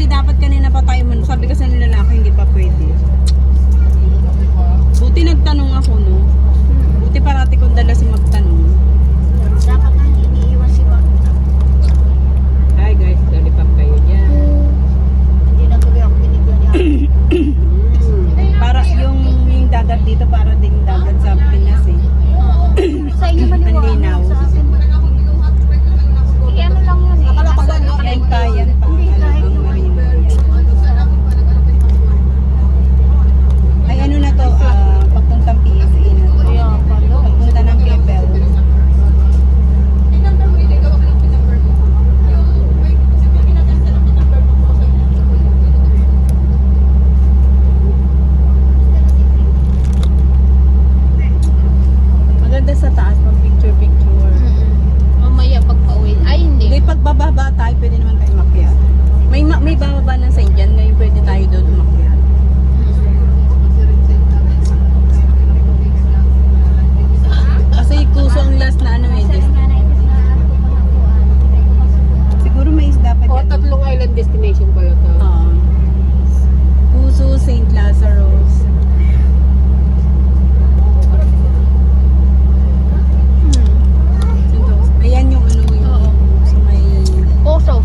Hindi dapat kanina pa tayo man. Sabi kasi ng lalaki hindi pa pwede. Buti nagtanong ako, no? Buti parati kong dala si magtanong. Dapat nang iniiwan si Bang. Hi guys, lollipop kayo dyan. Hindi na tuloy ako binigyan niya. Para yung dagat dito para ding dagat sa Pinas eh. Sa inyo Ang maniwala. linaw. Sa akin. Ano lang yun eh. Yan pa, yan pa. Ano ang marina yan. Ay ano na to, papuntang PSA na to. Papunta ng Pepel. Maganda sa taas, pang picture-picture. Mamaya pag pauwi. Ay hindi. Hindi, pag bababa tayo, pwede naman tayo makyat. May bababa ng St. John, ngayon pwede tayo doon umakyat. Kasi Kuso ang last na ano eh. Siguro may isda pa O, dyan. tatlong island destination pala to. Kuso, St. Lazarus. Ayan yung ano yung sa may... Poso.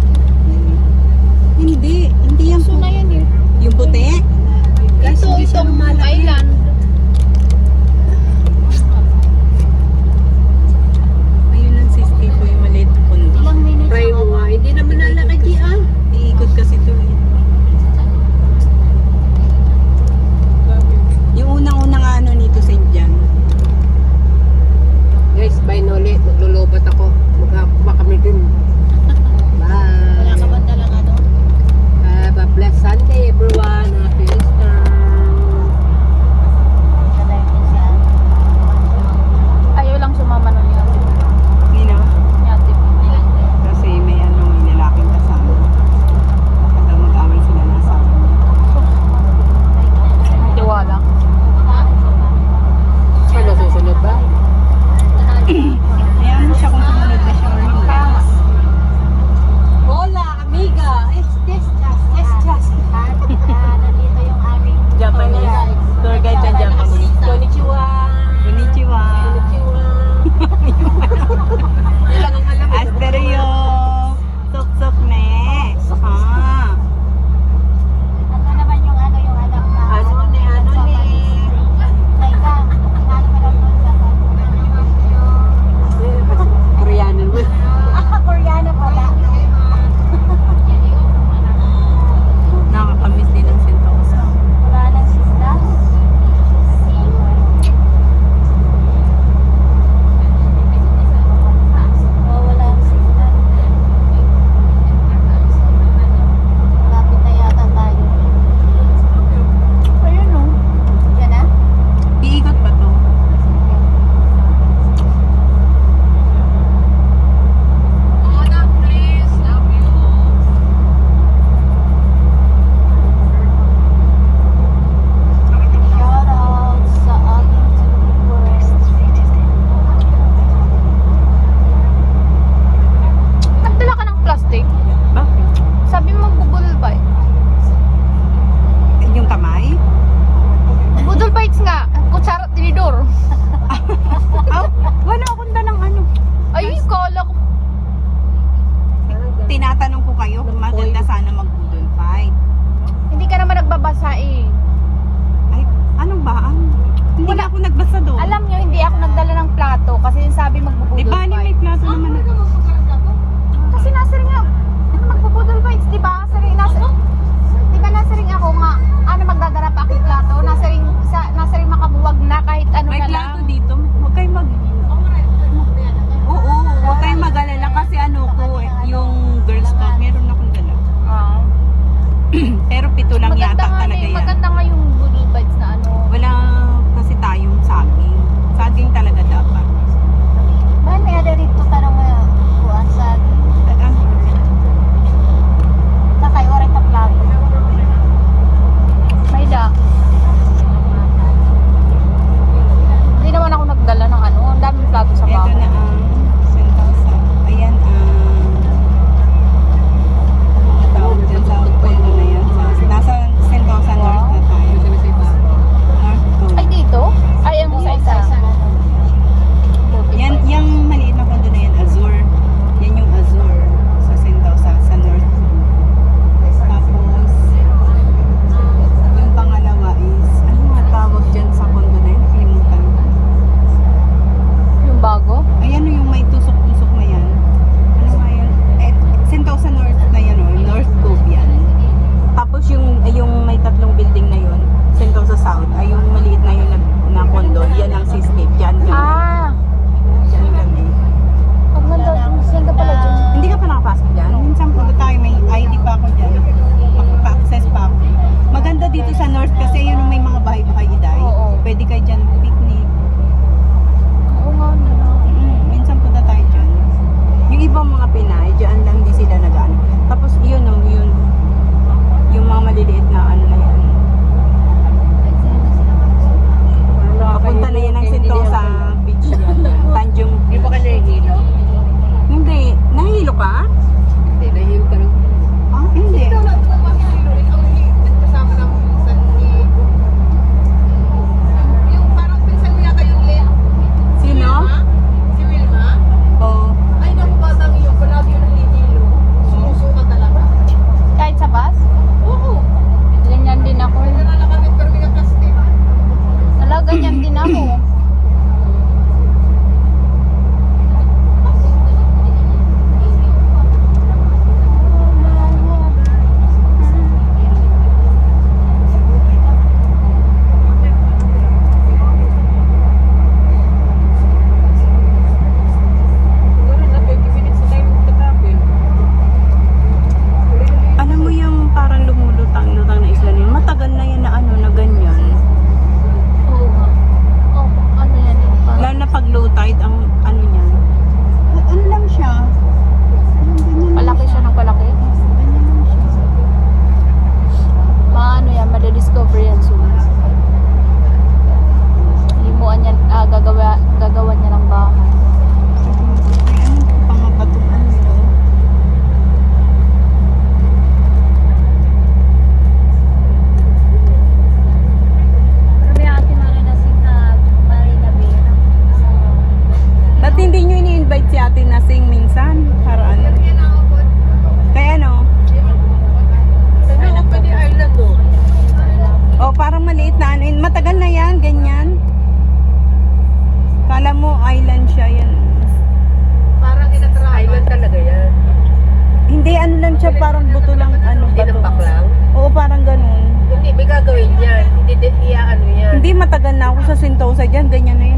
Hindi yan Poso po. na yan eh. Yung puti? Ito, itong island. Ayun ang sisti ko yung maliit na pundo. Ilang minutes Try mo nga, hindi naman nalakad yan. Iikot kasi ito eh. Yung unang-unang ano nito St. John. Guys, bye Noli. Maglulubat ako. Magkakuma kami dun. Wala ka Bye. ba dalang ano? Have a blessed Sunday everyone. Happy Easter. Ayaw lang sumama nun yun. You know? Yate. Kasi may ano, may lalaking kasama. Baka daw mag-away sila na asawa niya. Tiwala. Ano susunod ba? Ayan mo siya kung sumunod na siya or hindi. Hola, amiga! It's just. Nandito yung aming Japanese. Tour guide ng Japanese. Konnichiwa. Konnichiwa. Konnichiwa. Yun lang ang alam. Asterio. Sok-sok ne. Ha. Ano naman yung ano yung anak na Ano ne, ano ne. Teka, ano ka lang doon sa Koreano mo. Koreano pala. Nakakamiss din ang Sentosa. Wala nang sista. Oh, wala ang sista. Malapit na yata tayo. Ayun o. Yan na? Iikot pa to. Shoutout sa ating viewers. Nagdala ka ng plastic? Bakit? Sabi mo magbubudol bite. Yung kamay? Budol bites nga. Kutsara at tinidor. Wala akong dalang ano. Ay, kala ko. Tinatanong ko kayo kung maganda sana mag-budol fight. Hindi ka naman nagbabasa eh. Ay, anong ba? Hindi Wala. ako nagbasa doon. Alam nyo, hindi ako nagdala ng plato kasi yung sabi Di magbubudol ba may bites. plato naman ako? Kasi nasa ring ako. Ano magbubudol bites, di ba? Di ba nasa ring ako nga, ano magdadala pa akong plato? Nasa ring makabuwag na kahit ano May na lang. plato dito. Huwag kayong Oo, huwag kayong mag-alala kasi ano ko, yung Girl Scout, meron akong dala. Ah. Pero pito lang yata talaga yan. Maganda nga yung budol bites na ano. Wala kasi tayong saging. Saging talaga dapat. Bakit may ada rito tanong mo kuan sa Takay oray ta plato. May da. Hindi naman ako nagdala ng ano, ang daming plato sa Ito bahay. na ang Sentosa. Ayan ang tawag dyan sa hotel. sa Sentosa dyan, ganyan na